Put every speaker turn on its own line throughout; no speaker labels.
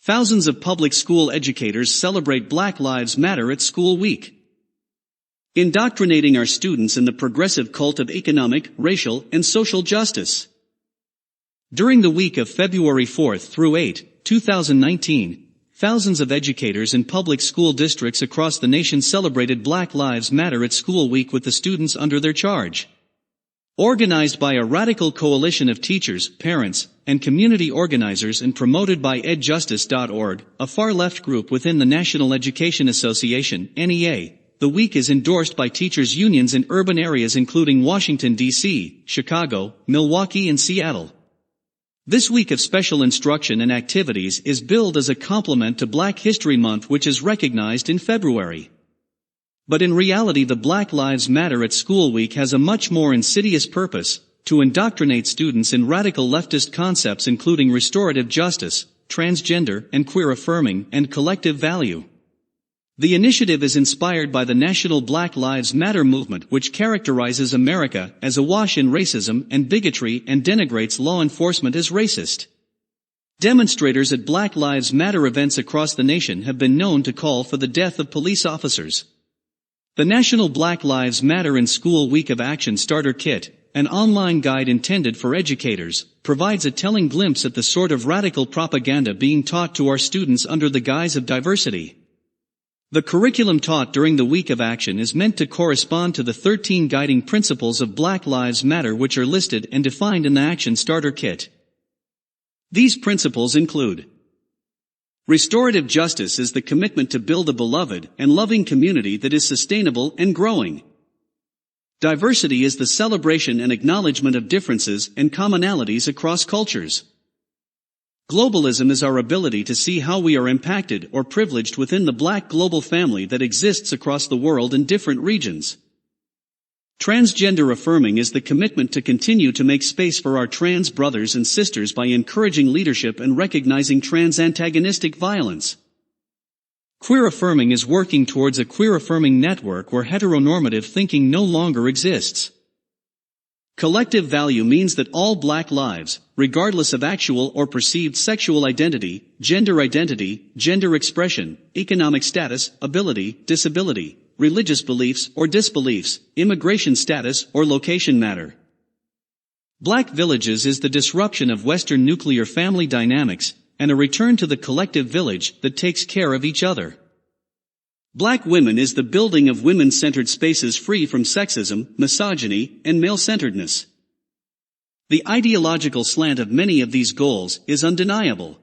Thousands of public school educators celebrate Black Lives Matter at School Week. Indoctrinating our students in the progressive cult of economic, racial, and social justice. During the week of February 4 through 8, 2019, thousands of educators in public school districts across the nation celebrated Black Lives Matter at School Week with the students under their charge. Organized by a radical coalition of teachers, parents, and community organizers and promoted by edjustice.org, a far-left group within the National Education Association, NEA, the week is endorsed by teachers' unions in urban areas including Washington, D.C., Chicago, Milwaukee, and Seattle. This week of special instruction and activities is billed as a complement to Black History Month, which is recognized in February. But in reality, the Black Lives Matter at School Week has a much more insidious purpose: to indoctrinate students in radical leftist concepts including restorative justice, transgender and queer affirming, and collective value. The initiative is inspired by the national Black Lives Matter movement, which characterizes America as awash in racism and bigotry and denigrates law enforcement as racist. Demonstrators at Black Lives Matter events across the nation have been known to call for the death of police officers. The National Black Lives Matter in School Week of Action Starter Kit, an online guide intended for educators, provides a telling glimpse at the sort of radical propaganda being taught to our students under the guise of diversity. The curriculum taught during the Week of Action is meant to correspond to the 13 guiding principles of Black Lives Matter, which are listed and defined in the Action Starter Kit. These principles include: restorative justice is the commitment to build a beloved and loving community that is sustainable and growing. Diversity is the celebration and acknowledgement of differences and commonalities across cultures. Globalism is our ability to see how we are impacted or privileged within the Black global family that exists across the world in different regions. Transgender affirming is the commitment to continue to make space for our trans brothers and sisters by encouraging leadership and recognizing trans-antagonistic violence. Queer affirming is working towards a queer affirming network where heteronormative thinking no longer exists. Collective value means that all Black lives, regardless of actual or perceived sexual identity, gender expression, economic status, ability, disability, religious beliefs or disbeliefs, immigration status or location matter. Black villages is the disruption of Western nuclear family dynamics and a return to the collective village that takes care of each other. Black women is the building of women-centered spaces free from sexism, misogyny, and male-centeredness. The ideological slant of many of these goals is undeniable.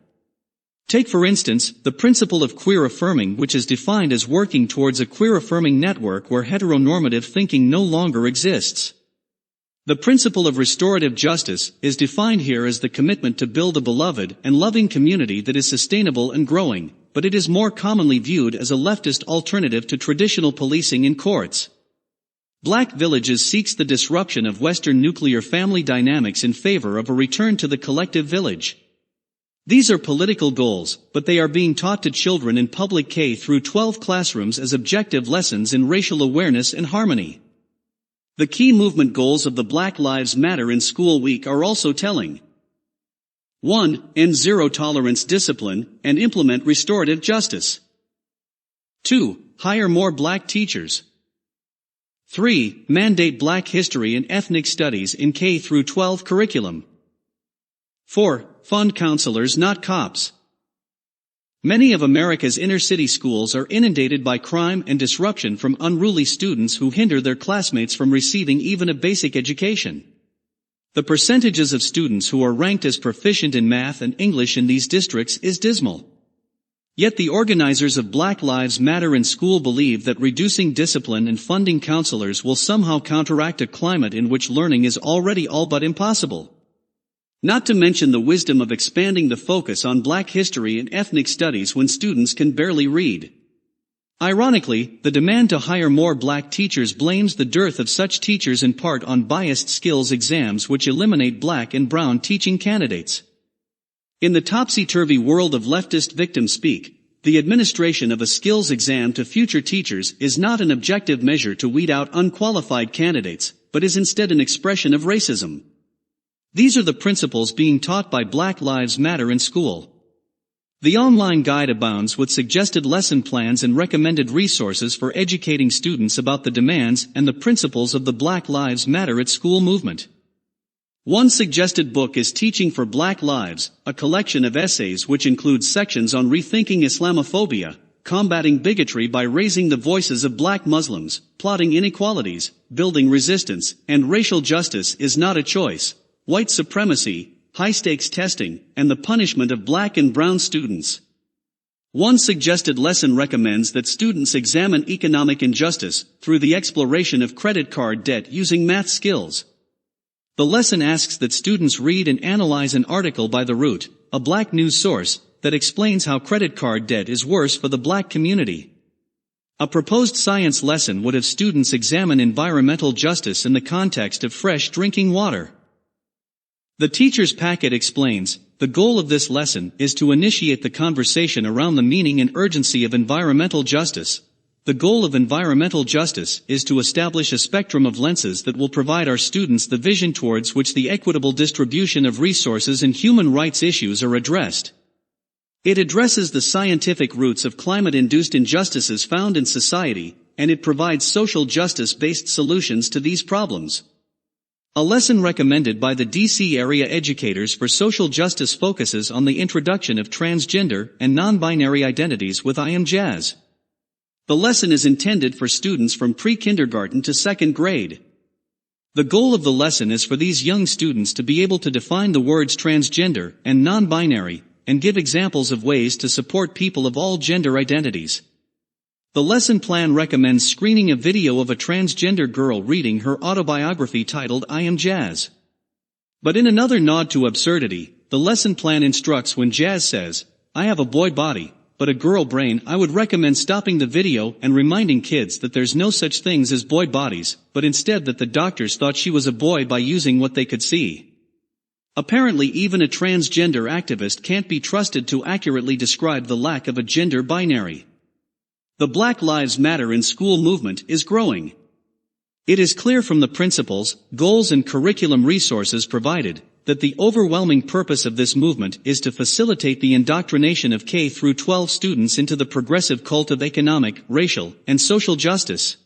Take for instance, the principle of queer affirming, which is defined as working towards a queer affirming network where heteronormative thinking no longer exists. The principle of restorative justice is defined here as the commitment to build a beloved and loving community that is sustainable and growing, but it is more commonly viewed as a leftist alternative to traditional policing in courts. Black Villages seeks the disruption of Western nuclear family dynamics in favor of a return to the collective village. These are political goals, but they are being taught to children in public K through 12 classrooms as objective lessons in racial awareness and harmony. The key movement goals of the Black Lives Matter in School Week are also telling. 1. End zero-tolerance discipline and implement restorative justice. 2. Hire more Black teachers. 3. Mandate Black history and ethnic studies in K through 12 curriculum. 4. Fund counselors, not cops. Many of America's inner-city schools are inundated by crime and disruption from unruly students who hinder their classmates from receiving even a basic education. The percentages of students who are ranked as proficient in math and English in these districts is dismal. Yet the organizers of Black Lives Matter in School believe that reducing discipline and funding counselors will somehow counteract a climate in which learning is already all but impossible. Not to mention the wisdom of expanding the focus on Black history and ethnic studies when students can barely read. Ironically, the demand to hire more Black teachers blames the dearth of such teachers in part on biased skills exams which eliminate Black and brown teaching candidates. In the topsy-turvy world of leftist victim speak, the administration of a skills exam to future teachers is not an objective measure to weed out unqualified candidates, but is instead an expression of racism. These are the principles being taught by Black Lives Matter in school. The online guide abounds with suggested lesson plans and recommended resources for educating students about the demands and the principles of the Black Lives Matter at School movement. One suggested book is Teaching for Black Lives, a collection of essays which includes sections on rethinking Islamophobia, combating bigotry by raising the voices of black Muslims, plotting inequalities, building resistance, and racial justice is not a choice, white supremacy, high-stakes testing, and the punishment of black and brown students. One suggested lesson recommends that students examine economic injustice through the exploration of credit card debt using math skills. The lesson asks that students read and analyze an article by The Root, a black news source, that explains how credit card debt is worse for the black community. A proposed science lesson would have students examine environmental justice in the context of fresh drinking water. The teacher's packet explains, the goal of this lesson is to initiate the conversation around the meaning and urgency of environmental justice. The goal of environmental justice is to establish a spectrum of lenses that will provide our students the vision towards which the equitable distribution of resources and human rights issues are addressed. It addresses the scientific roots of climate-induced injustices found in society, and it provides social justice-based solutions to these problems. A lesson recommended by the DC area educators for social justice focuses on the introduction of transgender and non-binary identities with I Am Jazz. The lesson is intended for students from pre-kindergarten to second grade. The goal of the lesson is for these young students to be able to define the words transgender and non-binary, and give examples of ways to support people of all gender identities. The lesson plan recommends screening a video of a transgender girl reading her autobiography titled I Am Jazz. But in another nod to absurdity, the lesson plan instructs when Jazz says, I have a boy body, but a girl brain. I would recommend stopping the video and reminding kids that there's no such things as boy bodies, but instead that the doctors thought she was a boy by using what they could see. Apparently even a transgender activist can't be trusted to accurately describe the lack of a gender binary. The Black Lives Matter in School movement is growing. It is clear from the principles, goals and curriculum resources provided, that the overwhelming purpose of this movement is to facilitate the indoctrination of K-12 students into the progressive cult of economic, racial, and social justice.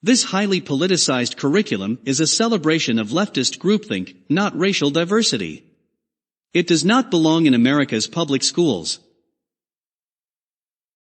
This highly politicized curriculum is a celebration of leftist groupthink, not racial diversity. It does not belong in America's public schools.